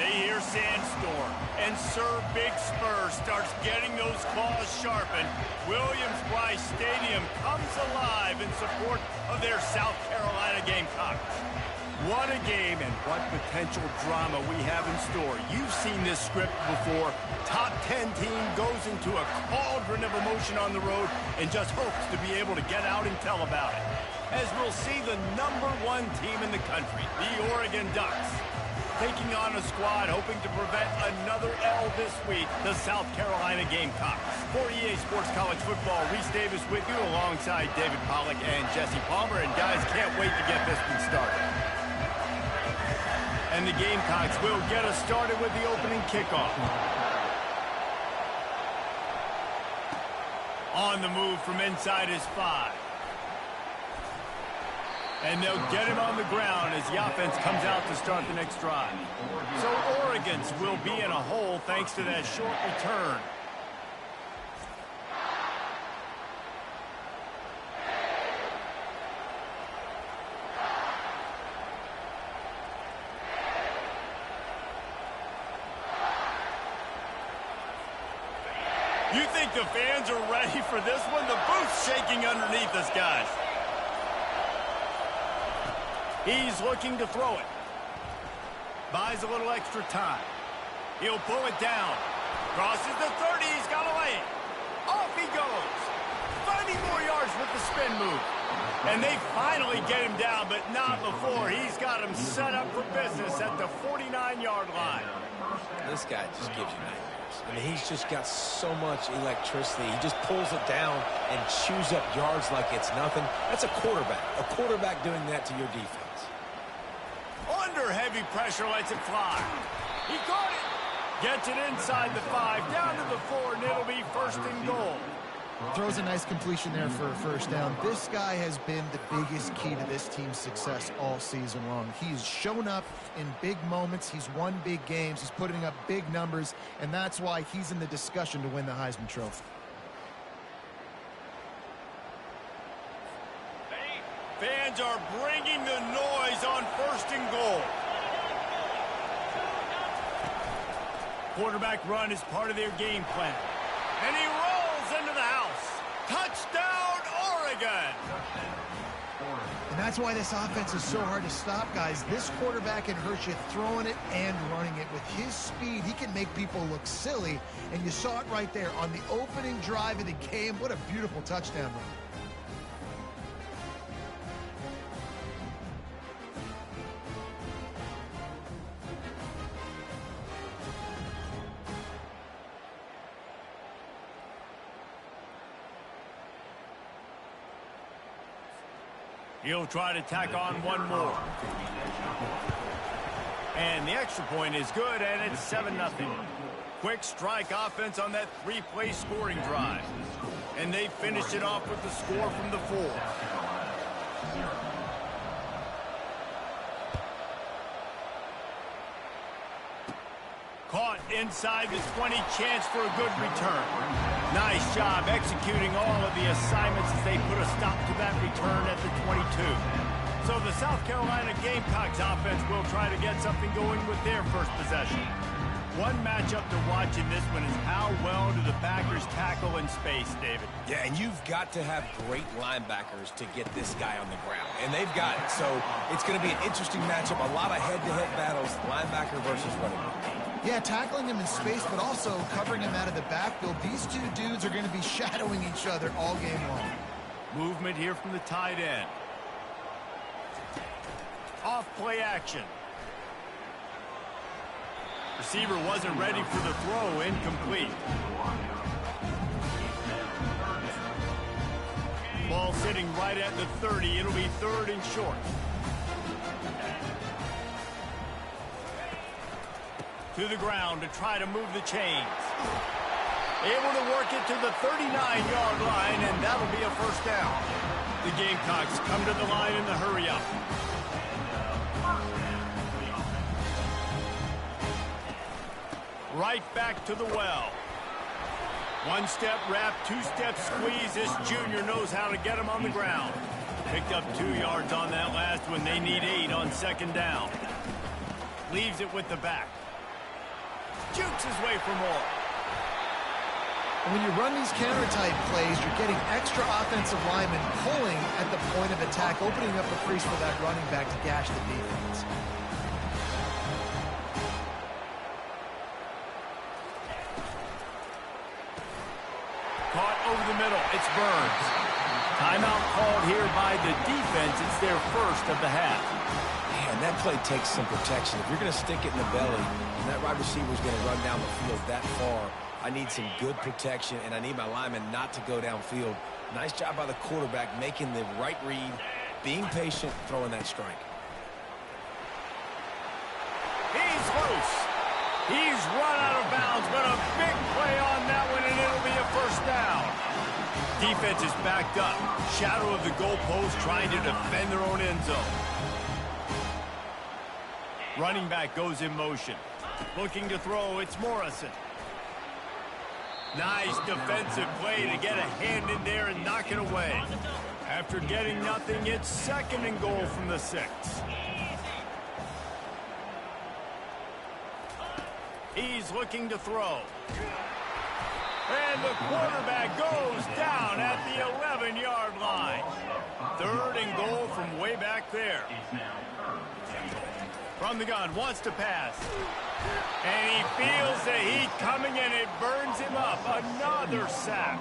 they hear Sandstorm, and Sir Big Spur starts getting those claws sharpened. Williams-Brice Stadium comes alive in support of their South Carolina Gamecocks. What a game and what potential drama we have in store. You've seen this script before. Top 10 team goes into a cauldron of emotion on the road and just hopes to be able to get out and tell about it. As we'll see the #1 team in the country, the Oregon Ducks, taking on a squad hoping to prevent another L this week, the South Carolina Gamecocks. For EA Sports College Football, Reese Davis with you alongside David Pollack and Jesse Palmer. And guys, can't wait to get this one started. And the Gamecocks will get us started with the opening kickoff. On the move from inside his 5. And they'll get him on the ground as the offense comes out to start the next drive. So Oregon's will be in a hole thanks to that short return. You think the fans are ready for this one? The booth's shaking underneath us, guys. He's looking to throw it. Buys a little extra time. He'll pull it down. Crosses the 30. He's got a lane. Off he goes. Finding more yards with the spin move. And they finally get him down, but not before. He's got him set up for business at the 49-yard line. This guy just gives you nightmares. I mean, he's just got so much electricity. He just pulls it down and chews up yards like it's nothing. That's a quarterback. A quarterback doing that to your defense. Under heavy pressure, lets it fly. He caught it. Gets it inside the 5, down to the 4, and it'll be 1st and goal. Throws a nice completion there for a first down. This guy has been the biggest key to this team's success all season long. He's shown up in big moments. He's won big games. He's putting up big numbers, and that's why he's in the discussion to win the Heisman Trophy. Fans are bringing the noise on 1st and goal. Quarterback run is part of their game plan. And he rolls into the house. Touchdown, Oregon! And that's why this offense is so hard to stop, guys. This quarterback can hurt you throwing it and running it. With his speed, he can make people look silly. And you saw it right there on the opening drive of the game. What a beautiful touchdown run. He'll try to tack on one more. And the extra point is good, and it's 7-0. Quick strike offense on that 3-play scoring drive. And they finished it off with the score from the 4. Caught inside the 20, chance for a good return. Nice job executing all of the assignments as they put a stop to that return at the 22. So the South Carolina Gamecocks offense will try to get something going with their first possession. One matchup to watch in this one is how well do the backers tackle in space, David? Yeah, and you've got to have great linebackers to get this guy on the ground. And they've got it. So it's going to be an interesting matchup. A lot of head-to-head battles, linebacker versus running back. Yeah, tackling him in space, but also covering him out of the backfield. These two dudes are going to be shadowing each other all game long. Movement here from the tight end. Off play action. Receiver wasn't ready for the throw, incomplete. Ball sitting right at the 30. It'll be 3rd and short. To the ground to try to move the chains. Able to work it to the 39-yard line, and that'll be a 1st down. The Gamecocks come to the line in the hurry-up. Right back to the well. 1-step wrap, 2-step squeeze. This junior knows how to get him on the ground. Picked up 2 yards on that last one. They need 8 on 2nd down. Leaves it with the back. jukes his way for more. And when you run these counter-type plays, you're getting extra offensive linemen pulling at the point of attack, opening up a crease for that running back to gash the defense. Caught over the middle. It's Burns. Timeout called here by the defense. It's their first of the half. Man, that play takes some protection. If you're going to stick it in the belly, and that wide receiver is going to run down the field that far, I need some good protection, and I need my lineman not to go downfield. Nice job by the quarterback making the right read, being patient, throwing that strike. He's loose. He's run out of bounds, but a big play on that one, and it'll be a first down. Defense is backed up. Shadow of the goalpost trying to defend their own end zone. Running back goes in motion. Looking to throw, it's Morrison. Nice defensive play to get a hand in there and knock it away. After getting nothing, it's 2nd and goal from the 6. He's looking to throw. And the quarterback goes down at the 11-yard line. 3rd and goal from way back there. From the gun, wants to pass. And he feels the heat coming, and it burns him up. Another sack.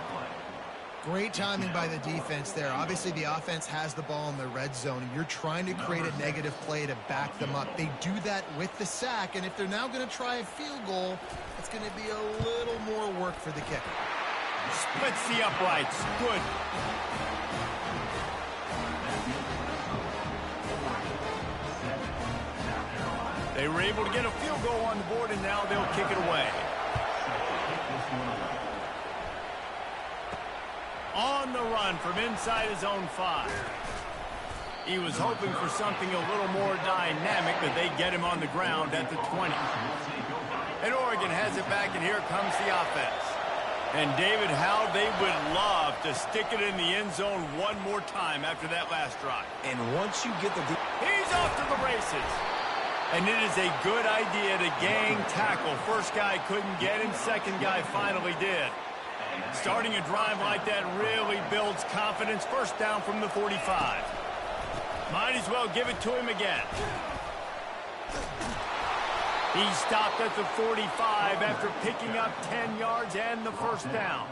Great timing by the defense there. Obviously, the offense has the ball in the red zone, and you're trying to create a negative play to back them up. They do that with the sack, and if they're now going to try a field goal, it's going to be a little more work for the kicker. Splits the uprights. Good. They were able to get a field goal on the board, and now they'll kick it away. On the run from inside his own 5. He was hoping for something a little more dynamic, but they get him on the ground at the 20. And Oregon has it back, and here comes the offense. And David, how they would love to stick it in the end zone one more time after that last drive. And once you get the... He's off to the races. And it is a good idea to gang tackle. First guy couldn't get him. Second guy finally did. Starting a drive like that really builds confidence. First down from the 45. Might as well give it to him again. He stopped at the 45 after picking up 10 yards and the first down.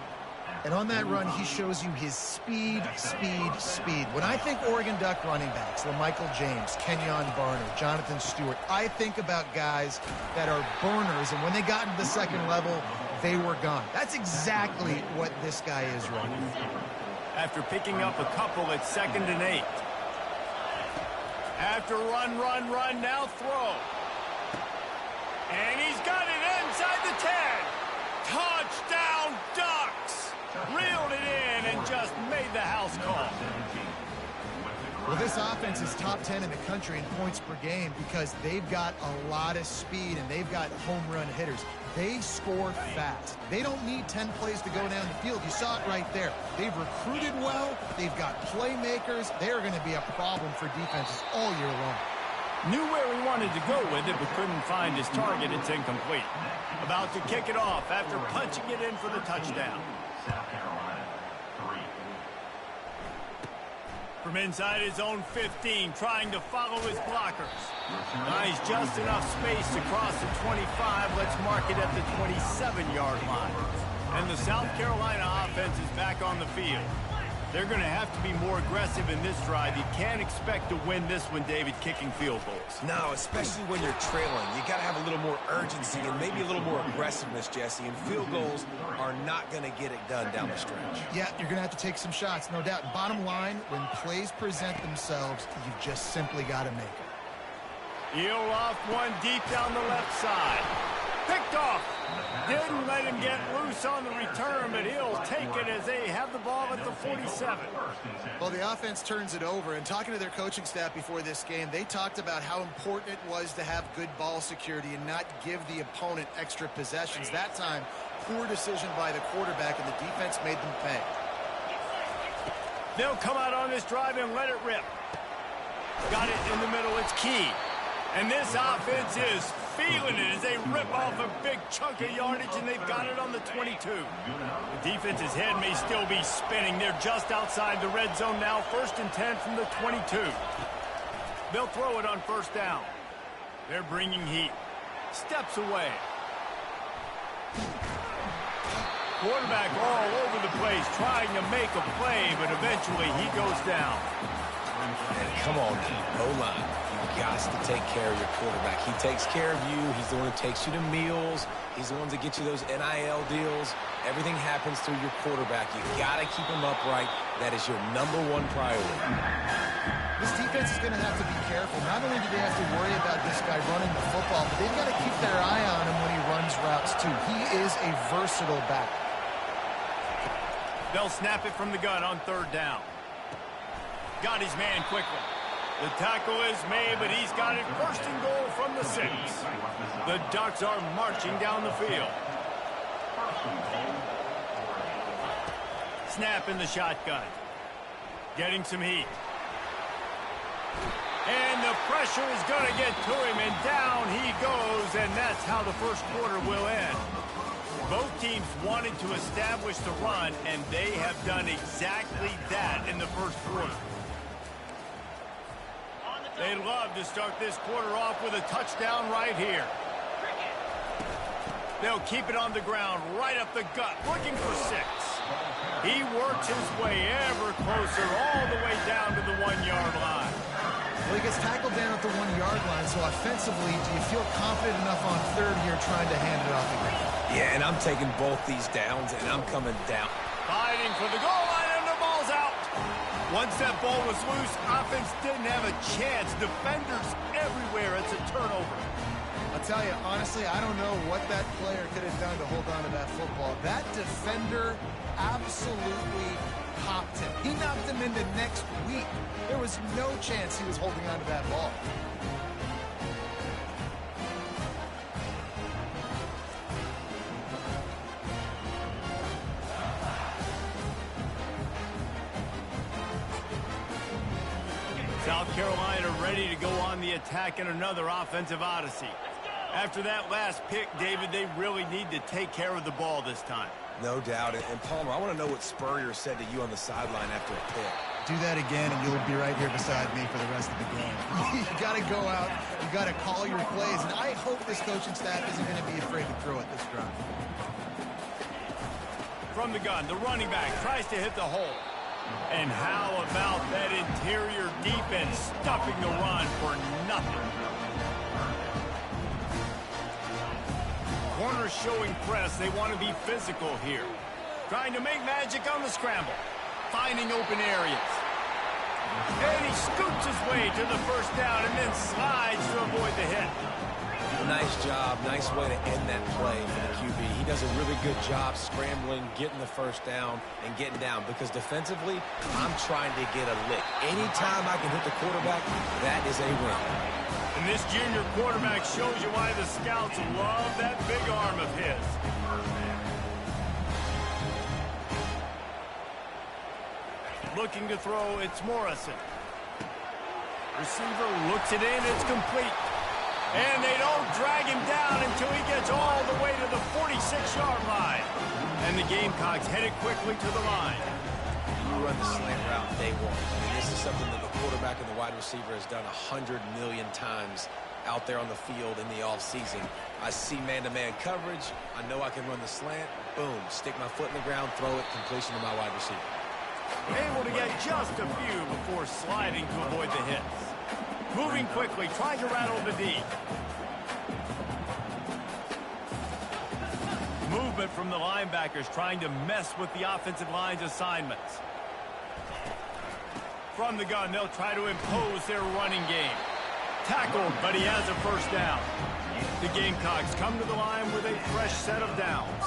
And on that run, he shows you his speed, speed, speed. When I think Oregon Duck running backs, LaMichael James, Kenyon Barner, Jonathan Stewart, I think about guys that are burners, and when they got into the second level, they were gone. That's exactly what this guy is running. After picking up a couple, it's 2nd and 8. After run, now throw. And he's got it inside the 10. Touchdown, Ducks! Reeled it in and just made the house call. Well, this offense is top 10 in the country in points per game because they've got a lot of speed and they've got home run hitters. They score fast. They don't need 10 plays to go down the field. You saw it right there. They've recruited well. They've got playmakers. They're going to be a problem for defenses all year long. Knew where he wanted to go with it, but couldn't find his target. It's incomplete. About to kick it off after punching it in for the touchdown. From inside his own 15, trying to follow his blockers. Nice, just enough space to cross the 25. Let's mark it at the 27-yard line. And the South Carolina offense is back on the field. They're going to have to be more aggressive in this drive. You can't expect to win this one, David, kicking field goals. No, especially when you're trailing. You got to have a little more urgency and maybe a little more aggressiveness, Jesse. And field goals are not going to get it done down the stretch. Yeah, you're going to have to take some shots, no doubt. Bottom line, when plays present themselves, you've just simply got to make it. Heel off one deep down the left side. Picked off. Didn't let him get loose on the return, but he'll take it as they have the ball at the 47. Well, the offense turns it over, and talking to their coaching staff before this game, they talked about how important it was to have good ball security and not give the opponent extra possessions. That time, poor decision by the quarterback, and the defense made them pay. They'll come out on this drive and let it rip. Got it in the middle. It's Key. And this offense is feeling it as they rip off a big chunk of yardage, and they've got it on the 22. The defense's head may still be spinning. They're just outside the red zone now, 1st and 10 from the 22. They'll throw it on 1st down. They're bringing heat. Steps away. Quarterback all over the place trying to make a play, but eventually he goes down. And come on, O-line. You've got to take care of your quarterback. He takes care of you. He's the one who takes you to meals. He's the one that gets you those NIL deals. Everything happens through your quarterback. You've got to keep him upright. That is your #1 priority. This defense is going to have to be careful. Not only do they have to worry about this guy running the football, but they've got to keep their eye on him when he runs routes, too. He is a versatile back. They'll snap it from the gun on 3rd down. Got his man quickly. The tackle is made, but he's got it 1st and goal from the 6. The Ducks are marching down the field. Snap in the shotgun. Getting some heat. And the pressure is going to get to him, and down he goes, and that's how the 1st quarter will end. Both teams wanted to establish the run, and they have done exactly that in the 1st quarter. They'd love to start this quarter off with a touchdown right here. They'll keep it on the ground, right up the gut, looking for 6. He works his way ever closer, all the way down to the 1-yard line. Well, he gets tackled down at the 1-yard line, so offensively, do you feel confident enough on 3rd here trying to hand it off again? Yeah, and I'm taking both these downs, and I'm coming down. Fighting for the goal line, and the ball's out. Once that ball was loose, offense didn't have a chance. Defenders everywhere. It's a turnover. I'll tell you, honestly, I don't know what that player could have done to hold on to that football. That defender absolutely popped him. He knocked him into next week. There was no chance he was holding on to that ball. South Carolina ready to go on the attack in another offensive odyssey. After that last pick, David, they really need to take care of the ball this time. No doubt. And Palmer, I want to know what Spurrier said to you on the sideline after a pick. Do that again, and you'll be right here beside me for the rest of the game. You got to go out. You got to call your plays, and I hope this coaching staff isn't going to be afraid to throw at this drive. From the gun, the running back tries to hit the hole. And how about that interior defense stuffing the run for nothing? Corners showing press. They want to be physical here. Trying to make magic on the scramble. Finding open areas. And he scoots his way to the 1st down and then slides to avoid the hit. Nice job. Nice way to end that play for the QB. He does a really good job scrambling, getting the 1st down, and getting down. Because defensively, I'm trying to get a lick. Anytime I can hit the quarterback, that is a win. And this junior quarterback shows you why the scouts love that big arm of his. Looking to throw, it's Morrison. Receiver looks it in, it's complete. And they don't drag him down until he gets all the way to the 46-yard line. And the Gamecocks headed quickly to the line. You run the slant route day 1. I mean, this is something that the quarterback and the wide receiver has done 100 million times out there on the field in the offseason. I see man-to-man coverage. I know I can run the slant. Boom, stick my foot in the ground, throw it, completion to my wide receiver. Able to get just a few before sliding to avoid the hits. Moving quickly, trying to rattle the D. Movement from the linebackers trying to mess with the offensive line's assignments. From the gun, they'll try to impose their running game. Tackled, but he has a 1st down. The Gamecocks come to the line with a fresh set of downs.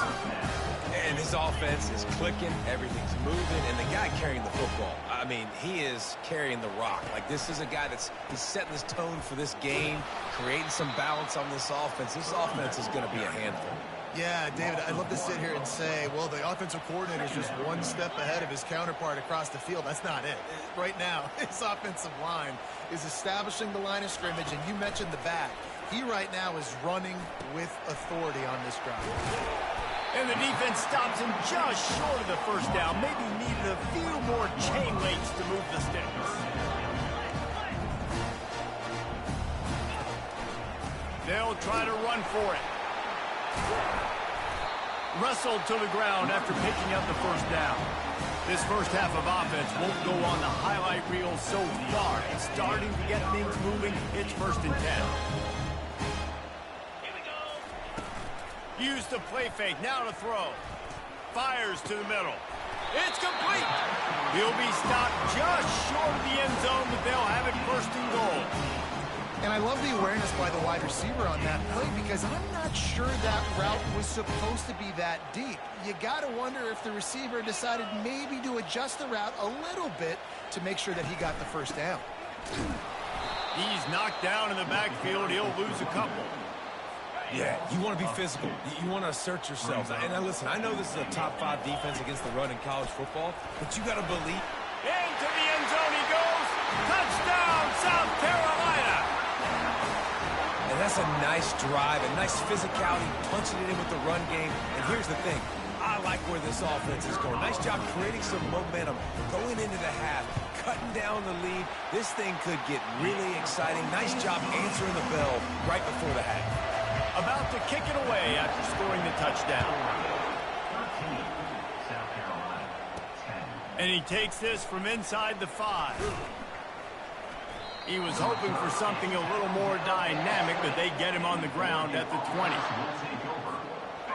And his offense is clicking, everything's moving, and the guy carrying the football, I mean, he is carrying the rock. Like, this is a guy he's setting this tone for this game, creating some balance on this offense. This offense is going to be a handful. Yeah, David, I'd love to sit here and say, well, the offensive coordinator is just one step ahead of his counterpart across the field. That's not it. Right now, his offensive line is establishing the line of scrimmage, and you mentioned the back. He right now is running with authority on this drive. And the defense stops him just short of the first down. Maybe needed a few more chain links to move the sticks. They'll try to run for it. Wrestled to the ground after picking up the first down. This first half of offense won't go on the highlight reel so far. It's starting to get things moving. It's 1st and 10. Use the play fake. Now to throw. Fires to the middle. It's complete. He'll be stopped just short of the end zone, but they'll have it 1st and goal. And I love the awareness by the wide receiver on that play because I'm not sure that route was supposed to be that deep. You got to wonder if the receiver decided maybe to adjust the route a little bit to make sure that he got the first down. He's knocked down in the backfield. He'll lose a couple. Yeah, you want to be physical. You want to assert yourselves. And listen, I know this is a top 5 defense against the run in college football, but you got to believe. Into the end zone he goes. Touchdown, South Carolina. And that's a nice drive, a nice physicality, punching it in with the run game. And here's the thing. I like where this offense is going. Nice job creating some momentum, going into the half, cutting down the lead. This thing could get really exciting. Nice job answering the bell right before the half. About to kick it away after scoring the touchdown. And he takes this from inside the 5. He was hoping for something a little more dynamic, but they get him on the ground at the 20.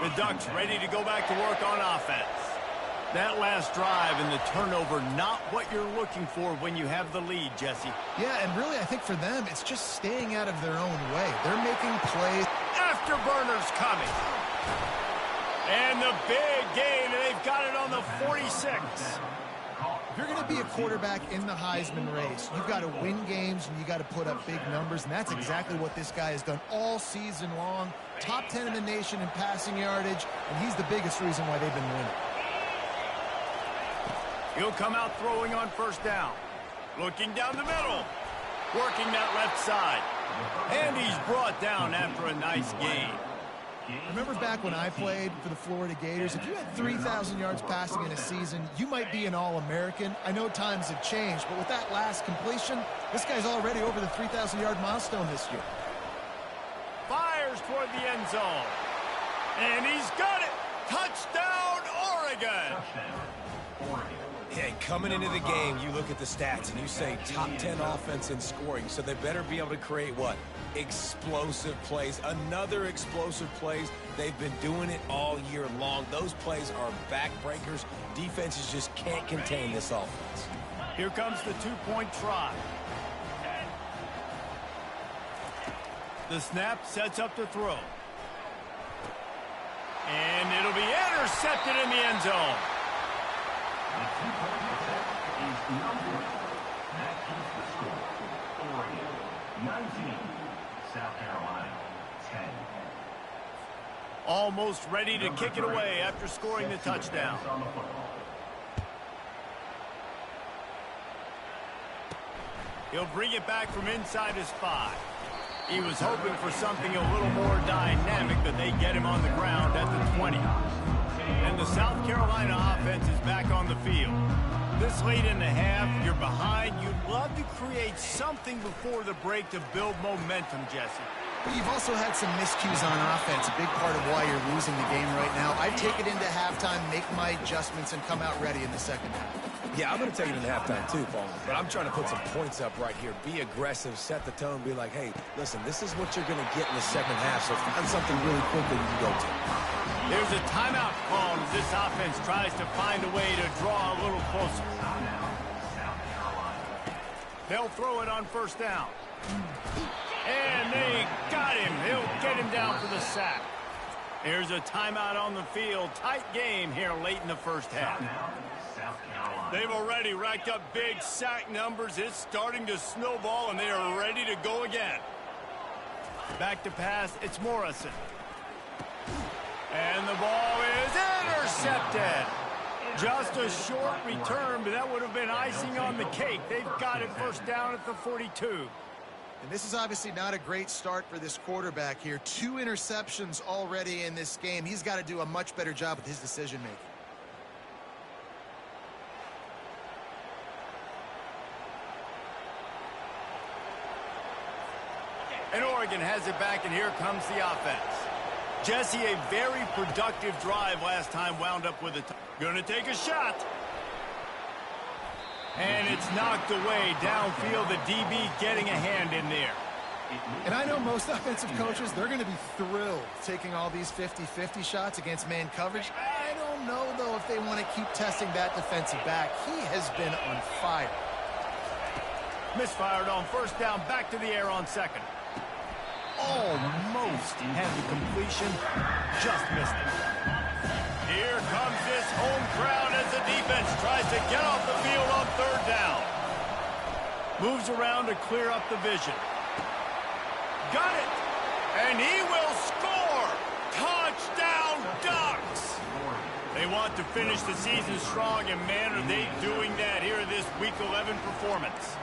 The Ducks ready to go back to work on offense. That last drive and the turnover, not what you're looking for when you have the lead, Jesse. Yeah, and really, I think for them, it's just staying out of their own way. They're making plays. Afterburners coming. And the big gain, and they've got it on the 46. If you're going to be a quarterback in the Heisman race, you've got to win games and you got to put up big numbers, and that's exactly what this guy has done all season long. Top 10 in the nation in passing yardage, and he's the biggest reason why they've been winning. He'll come out throwing on 1st down. Looking down the middle. Working that left side. And he's brought down after a nice gain. Remember back when I played for the Florida Gators, if you had 3,000 yards passing in a season, you might be an All-American. I know times have changed, but with that last completion, this guy's already over the 3,000-yard milestone this year. Fires toward the end zone. And he's got it. Touchdown, Oregon. Hey, coming into the game, you look at the stats and you say top 10 offense in scoring, so they better be able to create what? Explosive plays. Another explosive plays. They've been doing it all year long. Those plays are backbreakers. Defenses just can't contain this offense. Here comes the 2-point try. The snap sets up to throw. And it'll be intercepted in the end zone. Almost ready to kick it away after scoring the touchdown. He'll bring it back from inside his 5. He was hoping for something a little more dynamic, but they get him on the ground at the 20. And the South Carolina offense is back on the field. This late in the half, you're behind. You'd love to create something before the break to build momentum, Jesse. But you've also had some miscues on offense, a big part of why you're losing the game right now. I'd take it into halftime, make my adjustments, and come out ready in the second half. Yeah, I'm going to take it into halftime too, Paul. But I'm trying to put some points up right here. Be aggressive, set the tone, be like, hey, listen, this is what you're going to get in the second half, so find something really quick that you can go to. There's a timeout called as this offense tries to find a way to draw a little closer. They'll throw it on 1st down. And they got him. He'll get him down for the sack. There's a timeout on the field. Tight game here late in the first half. They've already racked up big sack numbers. It's starting to snowball, and they are ready to go again. Back to pass. It's Morrison. And the ball is intercepted. Just a short return, but that would have been icing on the cake. They've got it first down at the 42. And this is obviously not a great start for this quarterback here. 2 interceptions already in this game. He's got to do a much better job with his decision-making. And Oregon has it back, and here comes the offense. Jesse, a very productive drive last time, wound up with a gonna take a shot. And it's knocked away downfield. The DB getting a hand in there. And I know most offensive coaches, they're going to be thrilled taking all these 50-50 shots against man coverage. I don't know, though, if they want to keep testing that defensive back. He has been on fire. Misfired on first down, back to the air on second. Almost had the completion, just missed it. Here comes this home crowd as the defense tries to get off the field on third down. Moves around to clear up the vision. Got it! And he will score! Touchdown, Ducks! They want to finish the season strong, and man, are they doing that here in this Week 11 performance.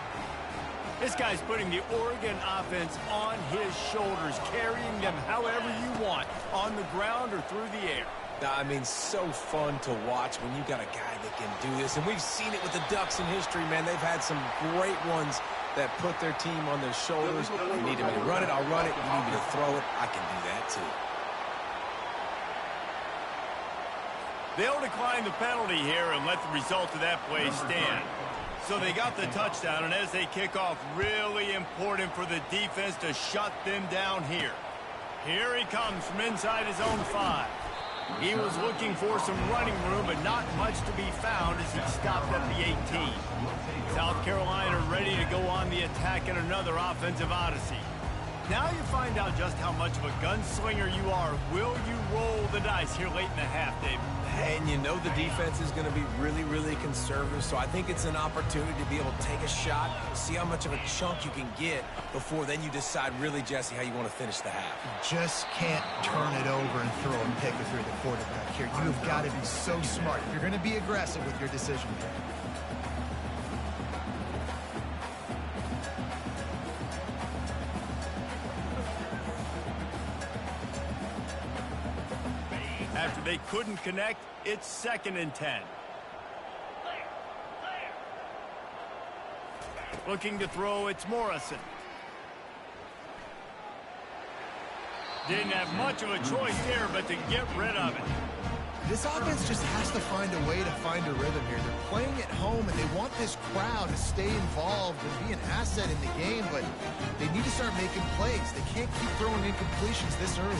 This guy's putting the Oregon offense on his shoulders, carrying them however you want, on the ground or through the air. I mean, so fun to watch when you got a guy that can do this. And we've seen it with the Ducks in history, man. They've had some great ones that put their team on their shoulders. You need me to run it, I'll run it. You need me to throw it, I can do that too. They'll decline the penalty here and let the result of that play stand. So they got the touchdown, and as they kick off, really important for the defense to shut them down here. Here he comes from inside his own 5. He was looking for some running room, but not much to be found as he stopped at the 18. South Carolina ready to go on the attack in another offensive odyssey. Now you find out just how much of a gunslinger you are. Will you roll the dice here late in the half, Dave? And you know the defense is going to be really, really conservative, so I think it's an opportunity to be able to take a shot, see how much of a chunk you can get before then you decide really, Jesse, how you want to finish the half. You just can't turn it over and throw a pick if you're the quarterback here. You've got to be so smart. You're going to be aggressive with your decision making. After they couldn't connect, it's 2nd and 10. Looking to throw, it's Morrison. Didn't have much of a choice there, but to get rid of it. This offense just has to find a way to find a rhythm here. They're playing at home, and they want this crowd to stay involved and be an asset in the game, but they need to start making plays. They can't keep throwing incompletions this early.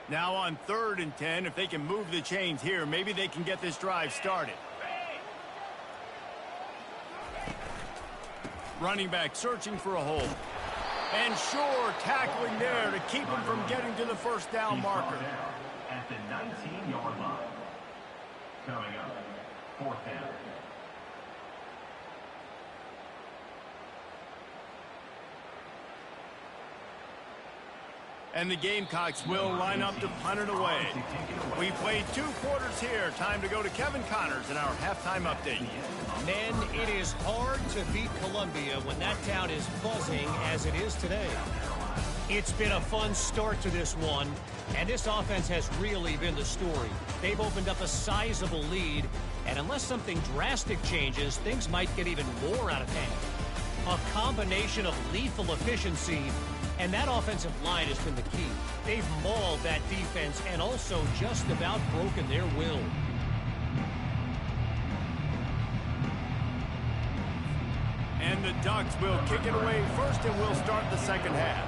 Now on 3rd and 10, if they can move the chains here, maybe they can get this drive started. Running back searching for a hole. And sure, tackling there to keep him from getting to the first down marker. At the 19-yard line. Coming up, 4th down. And the Gamecocks will line up to punt it away. We played 2 quarters here. Time to go to Kevin Connors in our halftime update. Men, it is hard to beat Columbia when that town is buzzing as it is today. It's been a fun start to this one, and this offense has really been the story. They've opened up a sizable lead, and unless something drastic changes, things might get even more out of hand. A combination of lethal efficiency, and that offensive line has been the key. They've mauled that defense and also just about broken their will. And the Ducks will kick it away first, and we'll start the second half.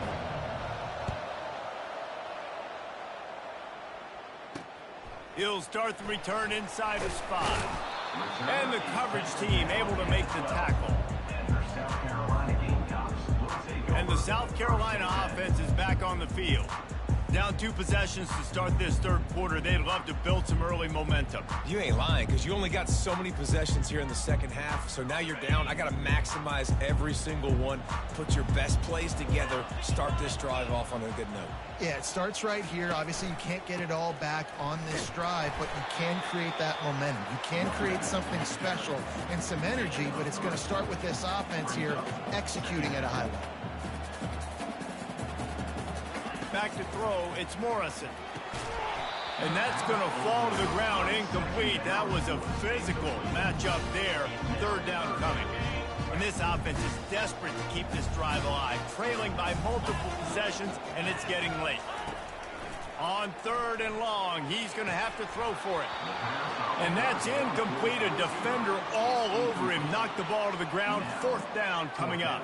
He'll start the return inside his 5. And the coverage team able to make the tackle. And the South Carolina offense is back on the field. Down 2 possessions to start this third quarter. They'd love to build some early momentum. You ain't lying, because you only got so many possessions here in the second half, so now you're down. I got to maximize every single one, put your best plays together, start this drive off on a good note. Yeah, it starts right here. Obviously, you can't get it all back on this drive, but you can create that momentum. You can create something special and some energy, but it's going to start with this offense here executing at a high level. Back to throw, it's Morrison. And that's going to fall to the ground incomplete. That was a physical matchup there. Third down coming. And this offense is desperate to keep this drive alive, trailing by multiple possessions, and it's getting late. On 3rd and long, he's going to have to throw for it. And that's incomplete. A defender all over him. Knocked the ball to the ground. 4th down coming up.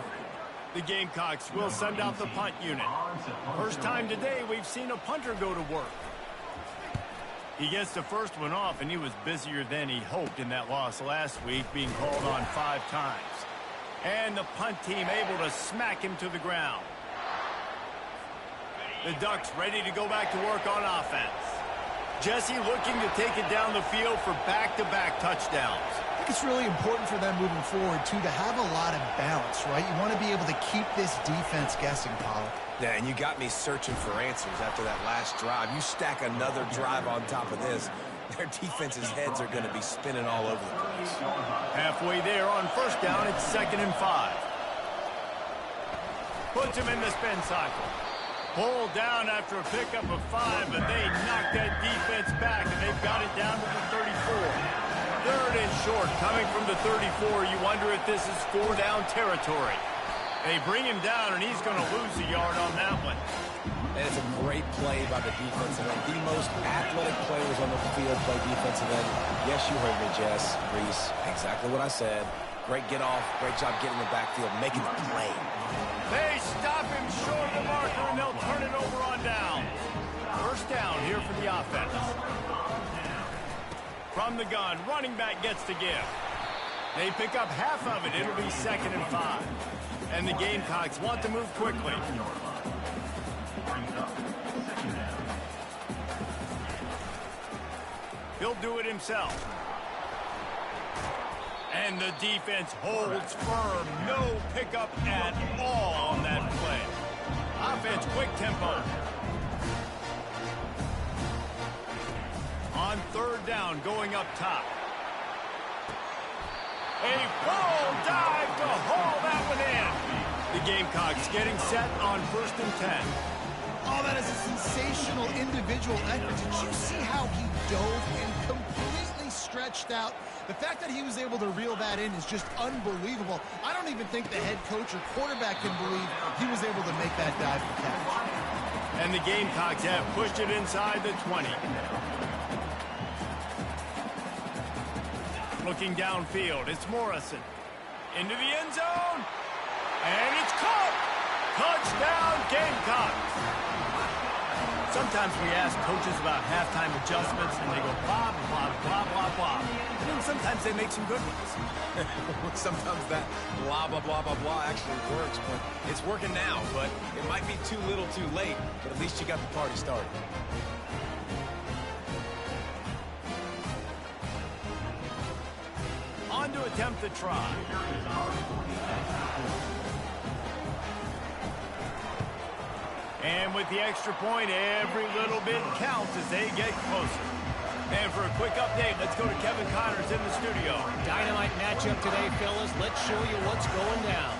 The Gamecocks will send out the punt unit. First time today we've seen a punter go to work. He gets the first one off, and he was busier than he hoped in that loss last week, being called on 5 times. And the punt team able to smack him to the ground. The Ducks ready to go back to work on offense. Jesse looking to take it down the field for back-to-back touchdowns. I think it's really important for them moving forward, too, to have a lot of balance, right? You want to be able to keep this defense guessing, Paul. Yeah, and you got me searching for answers after that last drive. You stack another drive on top of this, their defense's heads are going to be spinning all over the place. Halfway there on 1st down, it's 2nd and 5. Puts him in the spin cycle. Pulled down after a pickup of 5, but they knocked that defense back, and they've got it down to the 34. 3rd and short, coming from the 34. You wonder if this is 4-down territory. They bring him down, and he's going to lose a yard on that one. And it's a great play by the defensive end. The most athletic players on the field play defensive end. Yes, you heard me, Jess, Reese. Exactly what I said. Great get off. Great job getting the backfield, making the play. They stop him short of the marker, and they'll turn it over on down. 1st down here for the offense. From the gun, running back gets to give. They pick up half of it. It'll be 2nd and 5. And the Gamecocks want to move quickly. He'll do it himself. And the defense holds firm. No pickup at all on that play. Offense, quick tempo. On 3rd down, going up top. A full dive to haul that one in. The Gamecocks getting set on 1st and 10. Oh, that is a sensational individual effort. Did you see how he dove and completely stretched out? The fact that he was able to reel that in is just unbelievable. I don't even think the head coach or quarterback can believe he was able to make that dive for catch. And the Gamecocks have pushed it inside the 20. Looking downfield, it's Morrison. Into the end zone. And it's caught. Touchdown, Gamecocks. Sometimes we ask coaches about halftime adjustments, and they go blah, blah, blah, blah, blah. And then sometimes they make some good ones. Sometimes that blah, blah, blah, blah, blah actually works, but it's working now. But it might be too little too late, but at least you got the party started. On to attempt the try. And with the extra point, every little bit counts as they get closer. And for a quick update, let's go to Kevin Connors in the studio. Dynamite matchup today, fellas. Let's show you what's going down.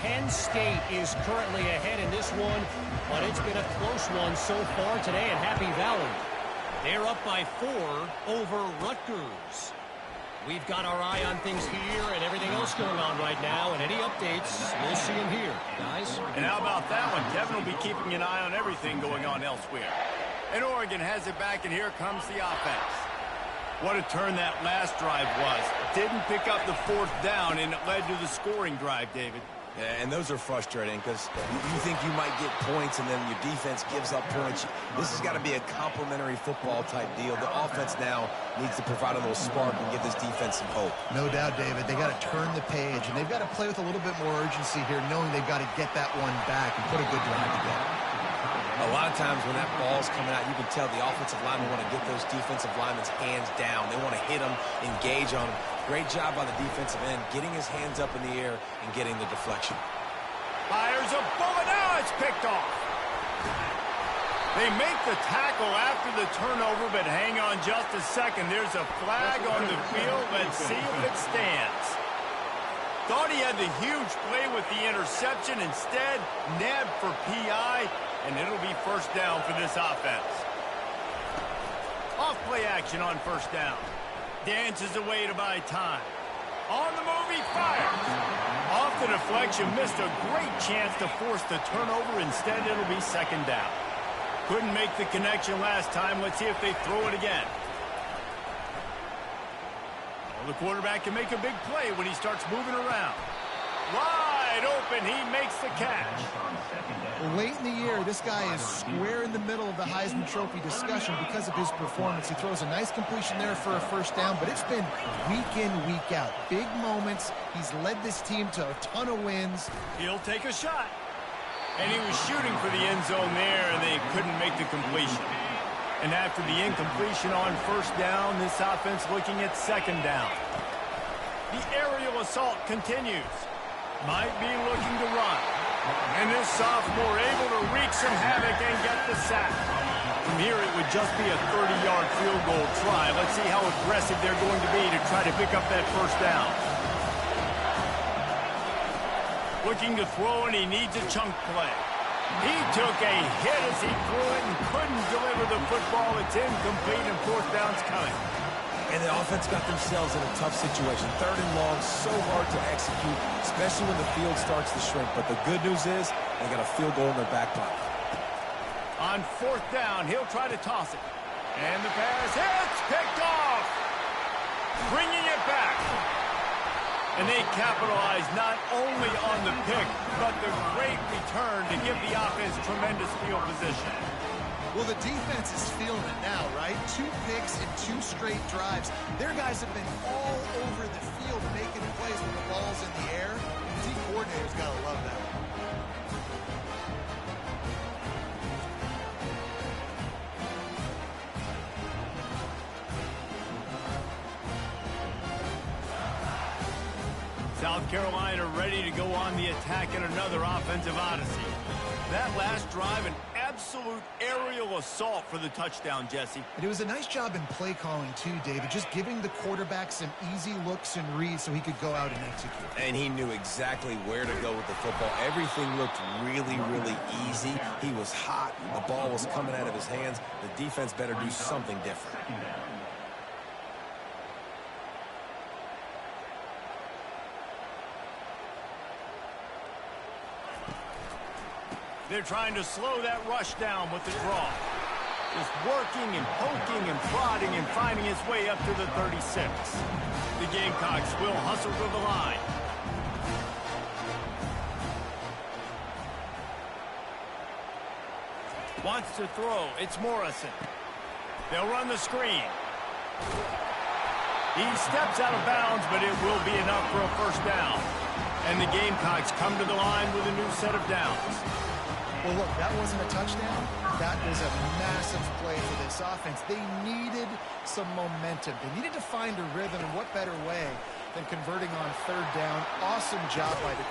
Penn State is currently ahead in this one, but it's been a close one so far today at Happy Valley. They're up by 4 over Rutgers. We've got our eye on things here and everything else going on right now, and any updates, we'll see them here, guys. And how about that one? Kevin will be keeping an eye on everything going on elsewhere. And Oregon has it back, and here comes the offense. What a turn that last drive was. Didn't pick up the 4th down, and it led to the scoring drive, David. Yeah, and those are frustrating because you think you might get points and then your defense gives up points. This has got to be a complementary football type deal. The offense now needs to provide a little spark and give this defense some hope. No doubt, David. They got to turn the page, and they've got to play with a little bit more urgency here, knowing they've got to get that one back and put a good drive together. A lot of times when that ball's coming out, you can tell the offensive linemen want to get those defensive linemen's hands down. They want to hit them, engage on them. Great job by the defensive end, getting his hands up in the air and getting the deflection. Fires a bullet. Now it's picked off. They make the tackle after the turnover, but hang on just a second. There's a flag on the field. Let's see if it stands. Thought he had the huge play with the interception. Instead, nabbed for PI, and it'll be first down for this offense. Off play action on first down. Dances away to buy time. On the move, he fires. Off the deflection, missed a great chance to force the turnover. Instead, it'll be second down. Couldn't make the connection last time. Let's see if they throw it again. Well, the quarterback can make a big play when he starts moving around. Wide open, he makes the catch. Well, late in the year, this guy is square in the middle of the Heisman Trophy discussion because of his performance. He throws a nice completion there for a first down, but it's been week in, week out. Big moments. He's led this team to a ton of wins. He'll take a shot. And he was shooting for the end zone there, and they couldn't make the completion. And after the incompletion on first down, this offense looking at second down. The aerial assault continues. Might be looking to run. And this sophomore able to wreak some havoc and get the sack. From here, it would just be a 30-yard field goal try. Let's see how aggressive they're going to be to try to pick up that first down. Looking to throw, and he needs a chunk play. He took a hit as he threw it and couldn't deliver the football. It's incomplete, and fourth down's coming. And the offense got themselves in a tough situation. Third and long, so hard to execute, especially when the field starts to shrink. But the good news is they got a field goal in their back pocket. On fourth down, he'll try to toss it. And the pass hits, picked off. Bringing it back. And they capitalize not only on the pick, but the great return to give the offense tremendous field position. Well, the defense is feeling it now, right? 2 picks and 2 straight drives. Their guys have been all over the field making plays when the ball's in the air. The team coordinator's got to love that. South Carolina ready to go on the attack in another offensive odyssey. That last drive, an absolute aerial assault for the touchdown, Jesse. And it was a nice job in play calling too, David, just giving the quarterback some easy looks and reads so he could go out and execute. And he knew exactly where to go with the football. Everything looked really, really easy. He was hot. The ball was coming out of his hands. The defense better do something different. They're trying to slow that rush down with the draw. Just working and poking and prodding and finding his way up to the 36. The Gamecocks will hustle to the line. Wants to throw. It's Morrison. They'll run the screen. He steps out of bounds, but it will be enough for a first down. And the Gamecocks come to the line with a new set of downs. Well, look, that wasn't a touchdown. That was a massive play for this offense. They needed some momentum. They needed to find a rhythm, and what better way than converting on third down. Awesome job by the...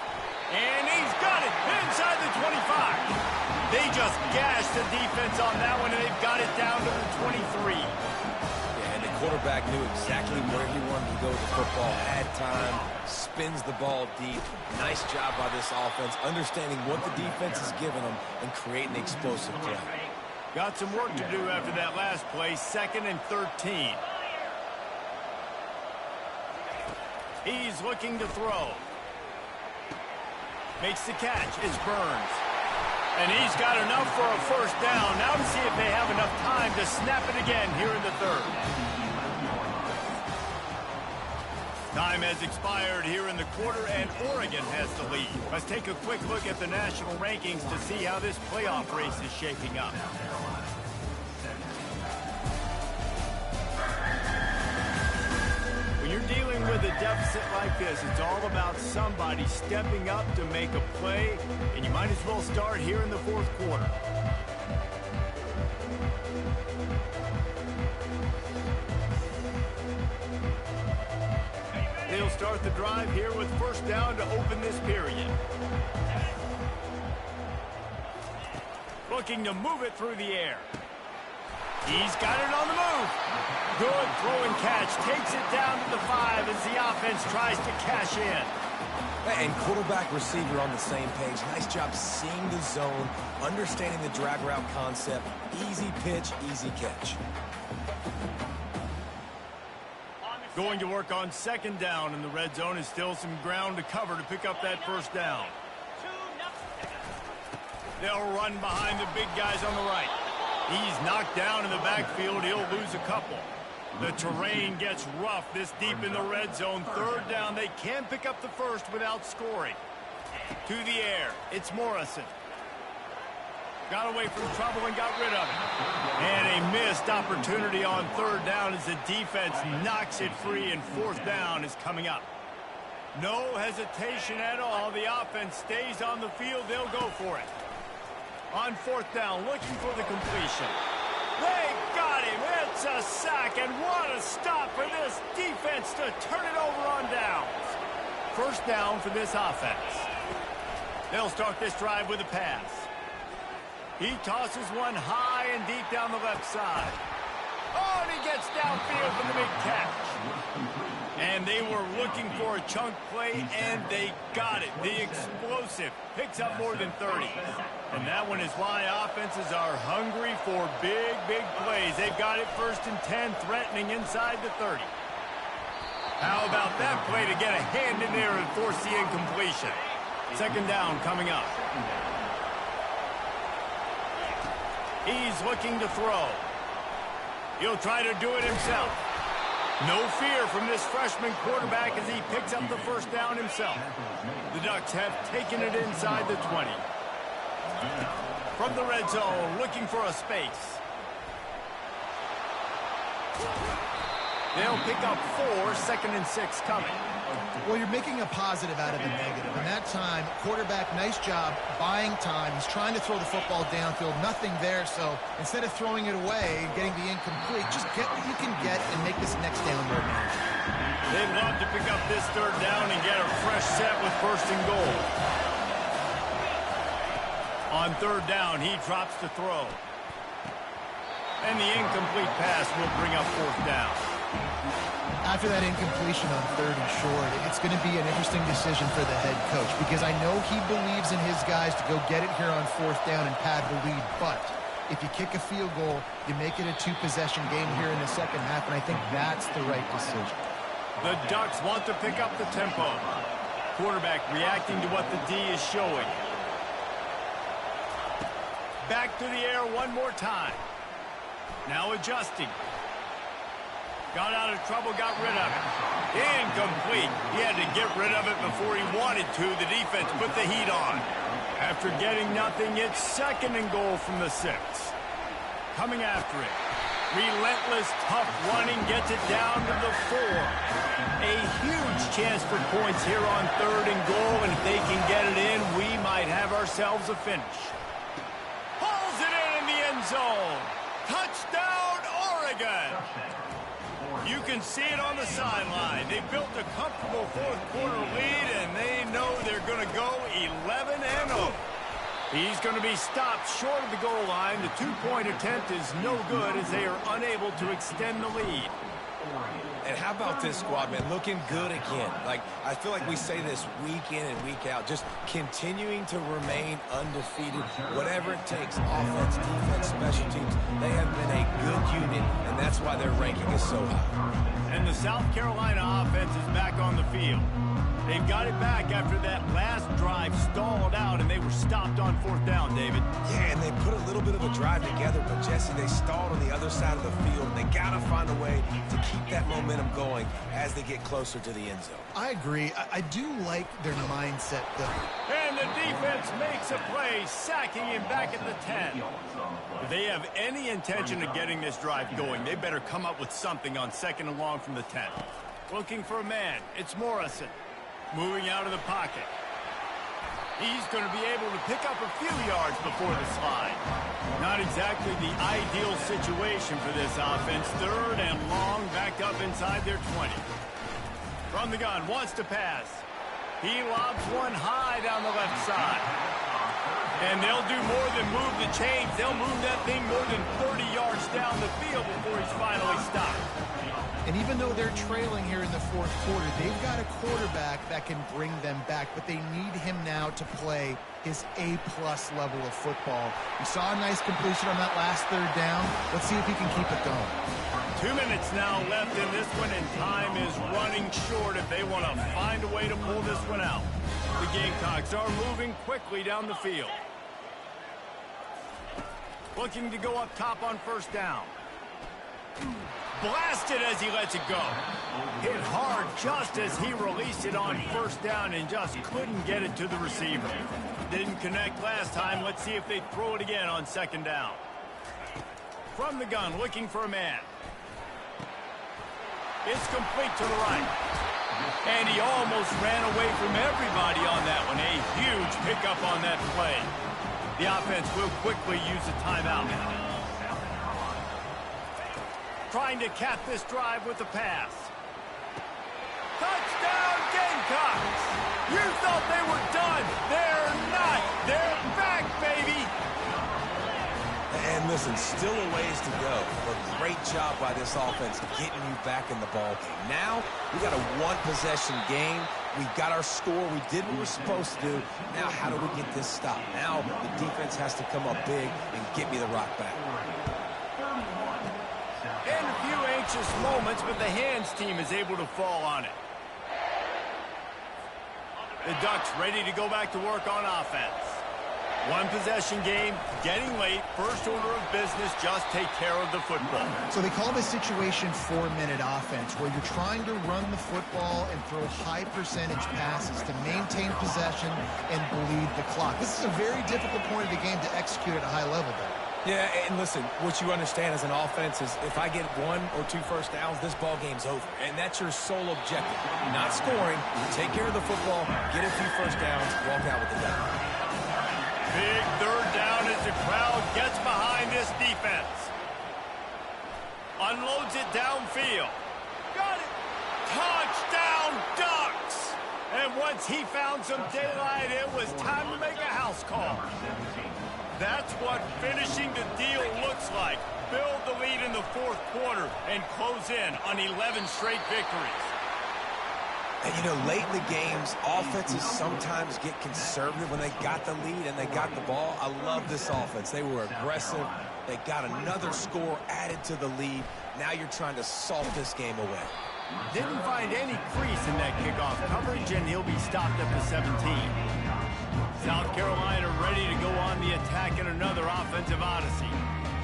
And he's got it inside the 25. They just gashed the defense on that one, and they've got it down to the 23. Yeah, and the quarterback knew exactly where he wanted to go with the football, had time, spins the ball deep. Nice job by this offense, understanding what the defense is giving them and creating the explosive play. Got some work to do after that last play, 2nd and 13. He's looking to throw. Makes the catch. It's Burns. And he's got enough for a first down. Now to see if they have enough time to snap it again here in the third. Time has expired here in the quarter, and Oregon has the lead. Let's take a quick look at the national rankings to see how this playoff race is shaping up. When you're dealing with a deficit like this, it's all about somebody stepping up to make a play, and you might as well start here in the fourth quarter. They'll start the drive here with first down to open this period. Looking to move it through the air. He's got it on the move. Good throw and catch. Takes it down to the 5 as the offense tries to cash in. And quarterback, receiver on the same page. Nice job seeing the zone, understanding the drag route concept. Easy pitch, easy catch. Going to work on second down, and the red zone is still some ground to cover to pick up that first down. They'll run behind the big guys on the right. He's knocked down in the backfield. He'll lose a couple. The terrain gets rough this deep in the red zone. Third down. They can pick up the first without scoring. To the air. It's Morrison. Got away from trouble and got rid of it. And a missed opportunity on third down as the defense knocks it free, and fourth down is coming up. No hesitation at all. The offense stays on the field. They'll go for it. On fourth down, looking for the completion. They got him. It's a sack, and what a stop for this defense to turn it over on downs. First down for this offense. They'll start this drive with a pass. He tosses one high and deep down the left side. Oh, and he gets downfield for the big catch. And they were looking for a chunk play, and they got it. The explosive picks up more than 30. And that one is why offenses are hungry for big, big plays. They've got it first and 10, threatening inside the 30. How about that play to get a hand in there and force the incompletion? Second down coming up. He's looking to throw. He'll try to do it himself. No fear from this freshman quarterback as he picks up the first down himself. The Ducks have taken it inside the 20. From the red zone, looking for a space. They'll pick up 4, second and 6 coming. Well, you're making a positive out of the negative. And that time, quarterback, nice job buying time. He's trying to throw the football downfield. Nothing there, so instead of throwing it away and getting the incomplete, just get what you can get and make this next down more manageable. They'd love to pick up this third down and get a fresh set with first and goal. On third down, he drops to throw. And the incomplete pass will bring up fourth down. After that incompletion on third and short, it's going to be an interesting decision for the head coach because I know he believes in his guys to go get it here on fourth down and pad the lead. But if you kick a field goal, you make it a 2-possession game here in the second half, and I think that's the right decision. The Ducks want to pick up the tempo. Quarterback reacting to what the D is showing. Back to the air one more time. Now adjusting. Got out of trouble, got rid of it. Incomplete. He had to get rid of it before he wanted to. The defense put the heat on. After getting nothing, it's second and goal from the 6. Coming after it. Relentless, tough running, gets it down to the 4. A huge chance for points here on third and goal, and if they can get it in, we might have ourselves a finish. Pulls it in the end zone. Touchdown, Oregon! You can see it on the sideline. They built a comfortable fourth-quarter lead, and they know they're going to go 11-0. He's going to be stopped short of the goal line. The two-point attempt is no good as they are unable to extend the lead. And how about this squad, man? Looking good again. Like, I feel like we say this week in and week out, just continuing to remain undefeated, whatever it takes, offense, defense, special teams. They have been a good unit, and that's why their ranking is so high. And the South Carolina offense is back on the field. They've got it back after that last drive stalled out, and they were stopped on fourth down, David. Yeah, and they put a little bit of a drive together, but, Jesse, they stalled on the other side of the field, and they got to find a way to keep that momentum going as they get closer to the end zone. I agree. I do like their mindset, though. And the defense makes a play, sacking him back at the 10. If they have any intention of getting this drive going, they better come up with something on second and long from the 10. Looking for a man. It's Morrison. Moving out of the pocket. He's going to be able to pick up a few yards before the slide. Not exactly the ideal situation for this offense. 3rd and long, backed up inside their 20. From the gun, wants to pass. He lobs one high down the left side. And they'll do more than move the chains. They'll move that thing more than 30 yards down the field before he's finally stopped. And even though they're trailing here in the 4th quarter, they've got a quarterback that can bring them back, but they need him now to play his A-plus level of football. We saw a nice completion on that last 3rd down. Let's see if he can keep it going. 2 minutes now left in this one, and time is running short if they want to find a way to pull this one out. The Gamecocks are moving quickly down the field. Looking to go up top on 1st down. Blasted as he lets it go. Hit hard just as he released it on 1st down and just couldn't get it to the receiver. Didn't connect last time. Let's see if they throw it again on 2nd down. From the gun, looking for a man. It's complete to the right. And he almost ran away from everybody on that one. A huge pickup on that play. The offense will quickly use a timeout. Trying to cap this drive with a pass. Touchdown, Gamecocks! You thought they were done. They're not. They're back, baby. And listen, still a ways to go, but great job by this offense getting you back in the ball game. Now, we got a 1-possession game. We got our score. We did what we're supposed to do. Now, how do we get this stopped? Now, the defense has to come up big and get me the rock back. And a few anxious moments, but the hands team is able to fall on it. The Ducks ready to go back to work on offense. 1-possession game, getting late. First order of business, just take care of the football. So they call this situation 4-minute offense, where you're trying to run the football and throw high percentage passes to maintain possession and bleed the clock. This is a very difficult point of the game to execute at a high level, though. Yeah, and listen, what you understand as an offense is if I get 1 or 2 first downs, this ball game's over. And that's your sole objective. Not scoring, take care of the football, get a few first downs, walk out with the dub. Big 3rd down as the crowd gets behind this defense. Unloads it downfield. Got it! Touchdown, Ducks! And once he found some daylight, it was time to make a house call. That's what finishing the deal looks like. Build the lead in the 4th quarter and close in on 11 straight victories. And, you know, late in the games, offenses sometimes get conservative when they got the lead and they got the ball. I love this offense. They were aggressive. They got another score added to the lead. Now you're trying to salt this game away. Didn't find any crease in that kickoff coverage, and he'll be stopped at the 17. South Carolina ready to go on the attack in another offensive odyssey.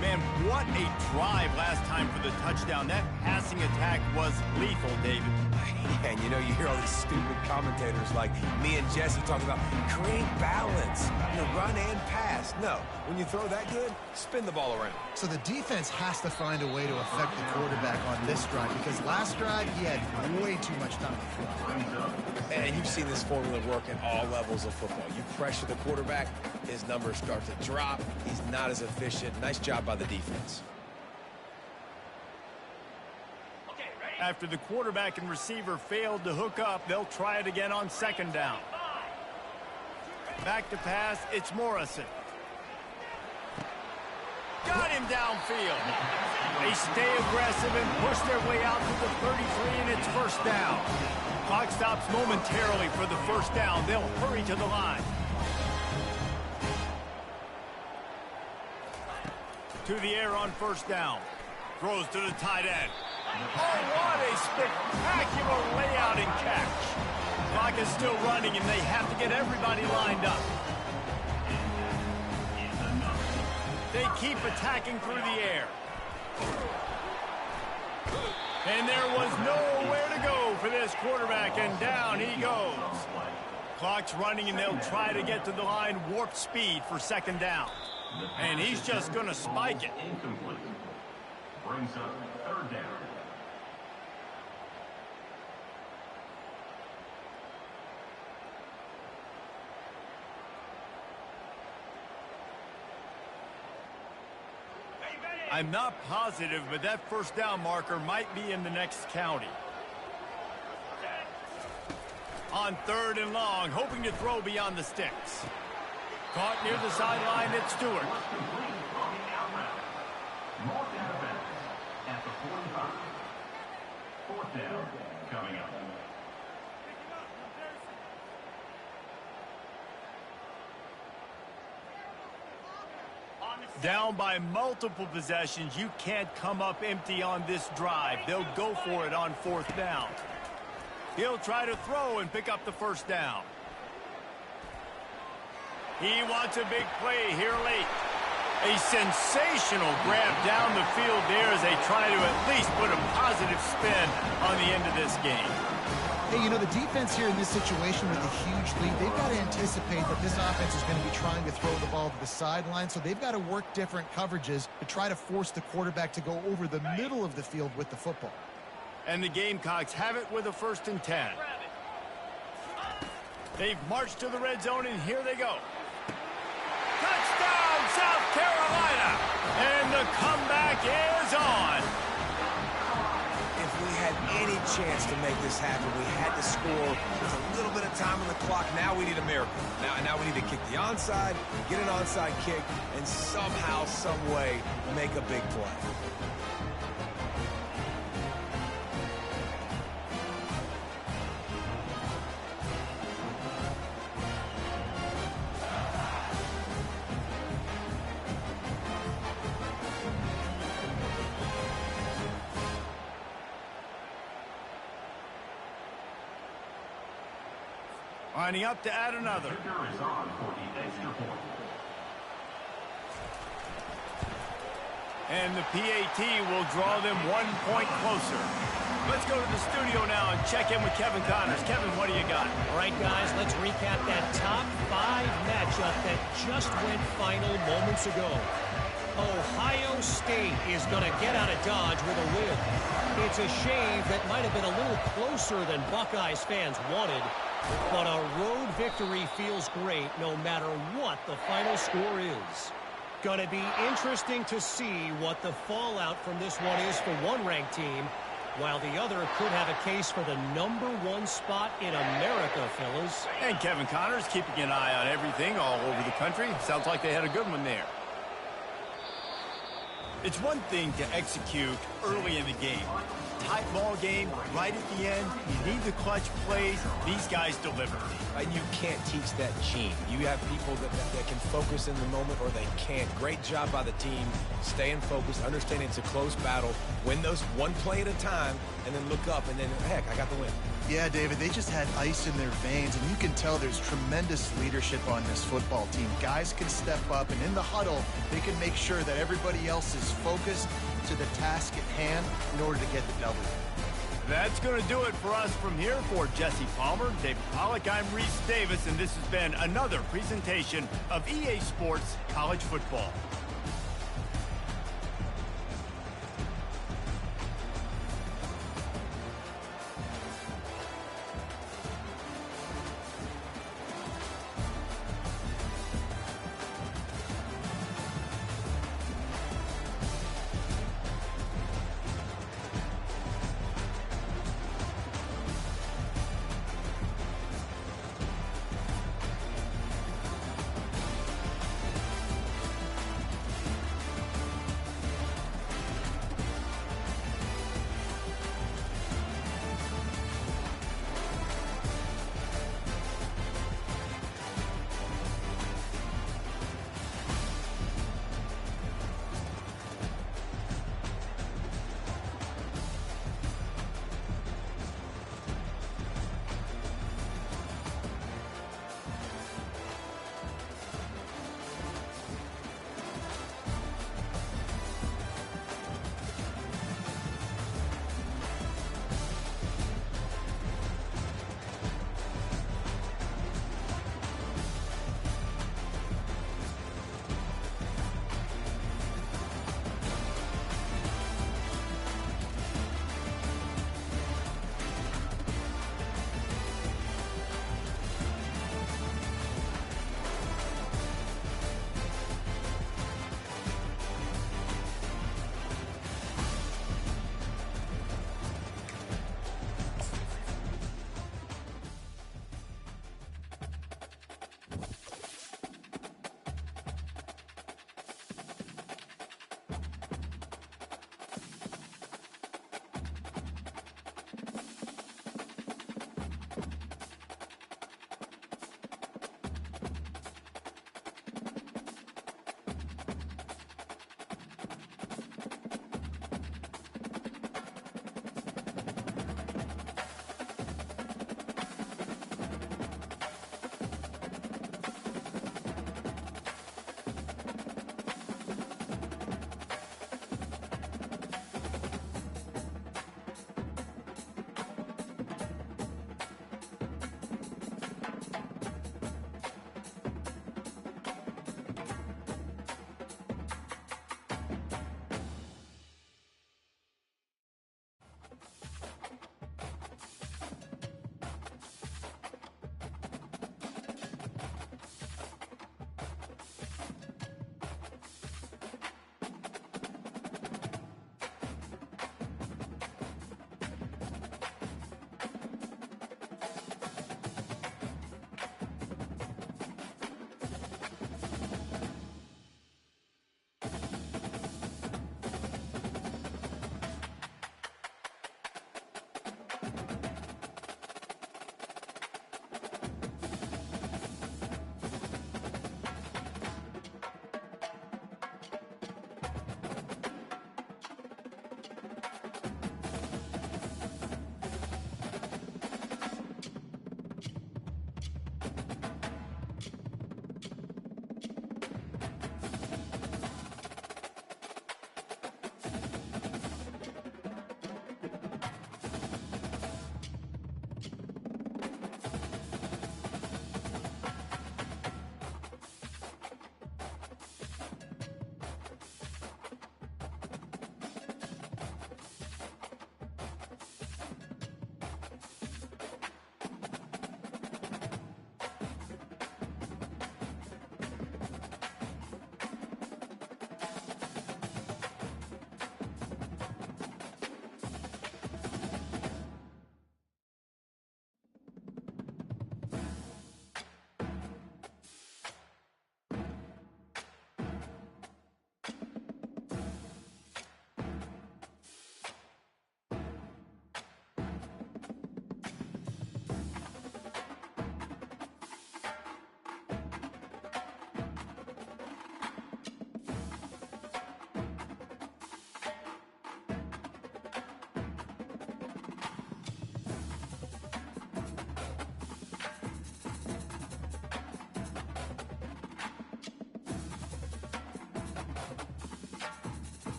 Man, what a drive last time for the touchdown. That passing attack was lethal, David. Yeah, and you know, you hear all these stupid commentators like me and Jesse talking about create balance, you know, run and pass. No, when you throw that good, spin the ball around. So the defense has to find a way to affect the quarterback on this drive, because last drive he had way too much time to throw. And you've seen this formula work at all levels of football. You pressure the quarterback, his numbers start to drop. He's not as efficient. Nice job by the defense. After the quarterback and receiver failed to hook up, they'll try it again on 2nd down. Back to pass, it's Morrison. Got him downfield. They stay aggressive and push their way out to the 33, and it's 1st down. Clock stops momentarily for the 1st down. They'll hurry to the line. To the air on 1st down. Throws to the tight end. Oh, what a spectacular layout and catch. Clock is still running, and they have to get everybody lined up. They keep attacking through the air. And there was nowhere to go for this quarterback, and down he goes. Clock's running, and they'll try to get to the line warp speed for 2nd down. And he's just going to spike it. Incomplete. Brings up 3rd down. I'm not positive, but that first down marker might be in the next county. On 3rd and long, hoping to throw beyond the sticks. Caught near the sideline, it's Stewart. Mark out of bounds at the 45. 4th down coming up. Down by multiple possessions, you can't come up empty on this drive. They'll go for it on 4th down. He'll try to throw and pick up the first down. He wants a big play here late. A sensational grab down the field there as they try to at least put a positive spin on the end of this game. Hey, you know, the defense here in this situation with a huge lead, they've got to anticipate that this offense is going to be trying to throw the ball to the sideline, so they've got to work different coverages to try to force the quarterback to go over the middle of the field with the football. And the Gamecocks have it with a 1st and 10. They've marched to the red zone, and here they go. Touchdown, South Carolina! And the comeback is on. If we had any chance to make this happen, we had to score. There's a little bit of time on the clock. Now we need a miracle. Now we need to kick the onside, get an onside kick, and somehow, some way, make a big play. Lining up to add another. Kicker is on for the extra point. And the PAT will draw them 1 point closer. Let's go to the studio now and check in with Kevin Connors. Kevin, what do you got? All right, guys, let's recap that top 5 matchup that just went final moments ago. Ohio State is going to get out of Dodge with a win. It's a shave that might have been a little closer than Buckeyes fans wanted, but a road victory feels great no matter what the final score is. Going to be interesting to see what the fallout from this one is for one ranked team, while the other could have a case for the #1 spot in America, fellas. And Kevin Connors keeping an eye on everything all over the country. Sounds like they had a good one there. It's one thing to execute early in the game. Tight ball game, right at the end, you need the clutch plays. These guys deliver. And you can't teach that gene. You have people that can focus in the moment or they can't. Great job by the team, staying focused, understanding it's a close battle, win those one play at a time, and then look up, and then, heck, I got the win. Yeah, David, they just had ice in their veins, and you can tell there's tremendous leadership on this football team. Guys can step up, and in the huddle, they can make sure that everybody else is focused to the task at hand in order to get the W. That's going to do it for us from here. For Jesse Palmer, David Pollack, I'm Reese Davis, and this has been another presentation of EA Sports College Football.